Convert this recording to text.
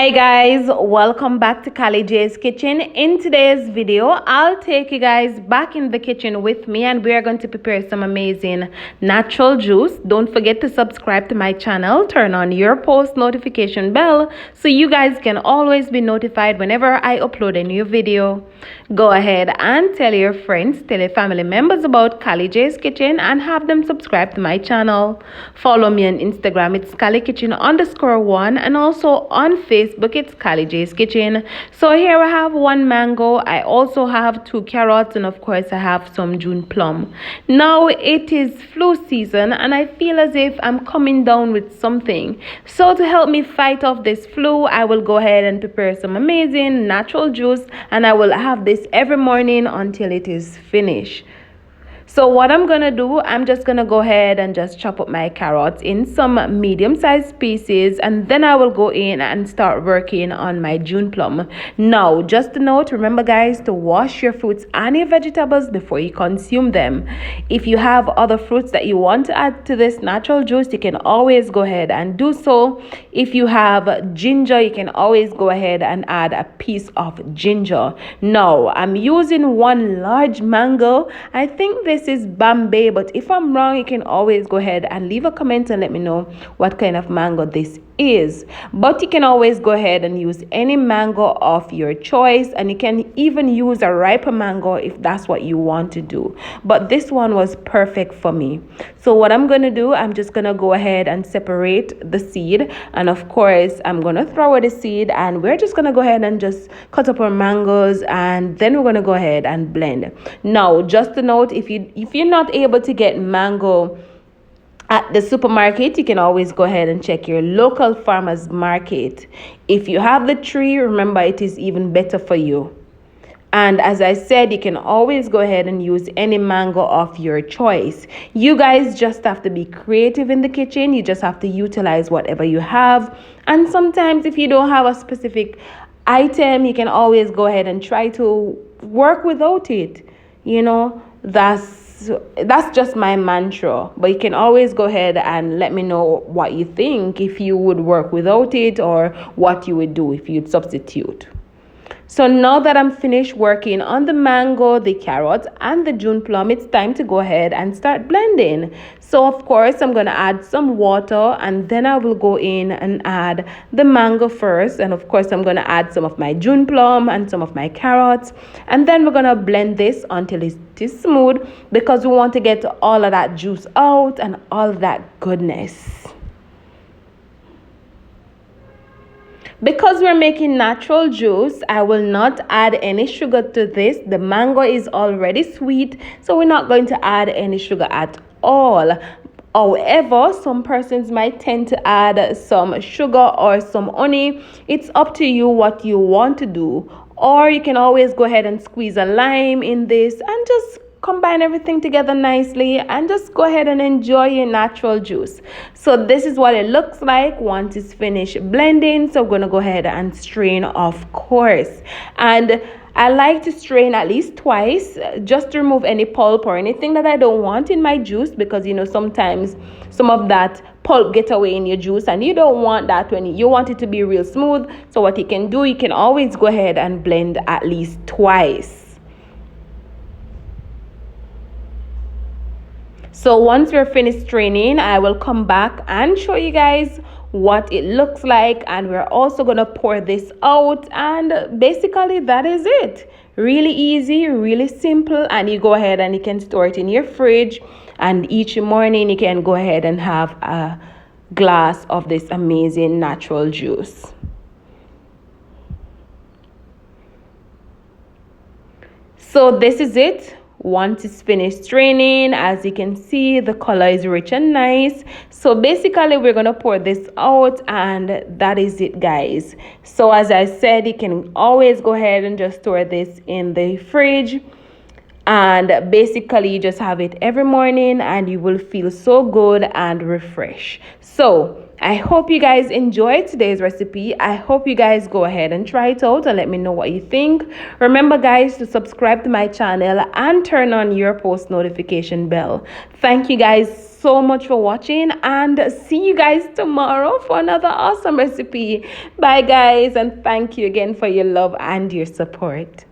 Hi guys, welcome back to Kali J's Kitchen. In today's video, I'll take you guys back in the kitchen with me and we are going to prepare some amazing natural juice. Don't forget to subscribe to my channel, turn on your post notification bell so you guys can always be notified whenever I upload a new video. Go ahead and tell your friends, tell your family members about Kali J's Kitchen and have them subscribe to my channel. Follow me on Instagram, it's KaliKitchen_1, and also on Facebook, it's Kali J's Kitchen. So here I have one mango, I also have 2 carrots, and of course I have some June plum. Now it is flu season and I feel as if I'm coming down with something. So to help me fight off this flu, I will go ahead and prepare some amazing natural juice, and I will have this every morning until it is finished. So what I'm gonna do, I'm just gonna go ahead and just chop up my carrots in some medium-sized pieces, and then I will go in and start working on my June plum. Now, just a note, remember guys, to wash your fruits and your vegetables before you consume them. If you have other fruits that you want to add to this natural juice, you can always go ahead and do so. If you have ginger, you can always go ahead and add a piece of ginger. Now, I'm using 1 large mango. I think this is Bombay, but if I'm wrong, you can always go ahead and leave a comment and let me know what kind of mango this is. But you can always go ahead and use any mango of your choice, and you can even use a riper mango if that's what you want to do. But this one was perfect for me. So what I'm going to do, I'm just going to go ahead and separate the seed, and of course I'm going to throw away the seed, and we're just going to go ahead and just cut up our mangoes, and then we're going to go ahead and blend. Now, just a note, if you're not able to get mango at the supermarket, you can always go ahead and check your local farmers market. If you have the tree, remember it is even better for you. And as I said, you can always go ahead and use any mango of your choice. You guys just have to be creative in the kitchen. You just have to utilize whatever you have. And sometimes if you don't have a specific item, you can always go ahead and try to work without it. You know, that's just my mantra. But you can always go ahead and let me know what you think, if you would work without it or what you would do if you'd substitute. So now that I'm finished working on the mango, the carrot, and the June plum, it's time to go ahead and start blending. So of course, I'm going to add some water, and then I will go in and add the mango first. And of course, I'm going to add some of my June plum and some of my carrots. And then we're going to blend this until it is smooth, because we want to get all of that juice out and all that goodness. Because we're making natural juice, I will not add any sugar to this. The mango is already sweet, so we're not going to add any sugar at all. However, some persons might tend to add some sugar or some honey. It's up to you what you want to do. Or you can always go ahead and squeeze a lime in this and just combine everything together nicely and just go ahead and enjoy your natural juice. So this is what it looks like once it's finished blending. So I'm going to go ahead and strain, of course. And I like to strain at least twice, just to remove any pulp or anything that I don't want in my juice, because you know sometimes some of that pulp get away in your juice and you don't want that when you want it to be real smooth. So what you can do, you can always go ahead and blend at least twice. So once we're finished straining, I will come back and show you guys what it looks like, and we're also going to pour this out, and basically that is it. Really easy, really simple, and you go ahead and you can store it in your fridge, and each morning you can go ahead and have a glass of this amazing natural juice. So this is it. Once it's finished straining, as you can see, the color is rich and nice. So basically we're going to pour this out, and that is it, guys. So as I said, you can always go ahead and just store this in the fridge, and basically you just have it every morning and you will feel so good and refreshed. So I hope you guys enjoyed today's recipe. I hope you guys go ahead and try it out and let me know what you think. Remember guys to subscribe to my channel and turn on your post notification bell. Thank you guys so much for watching, and see you guys tomorrow for another awesome recipe. Bye guys, and thank you again for your love and your support.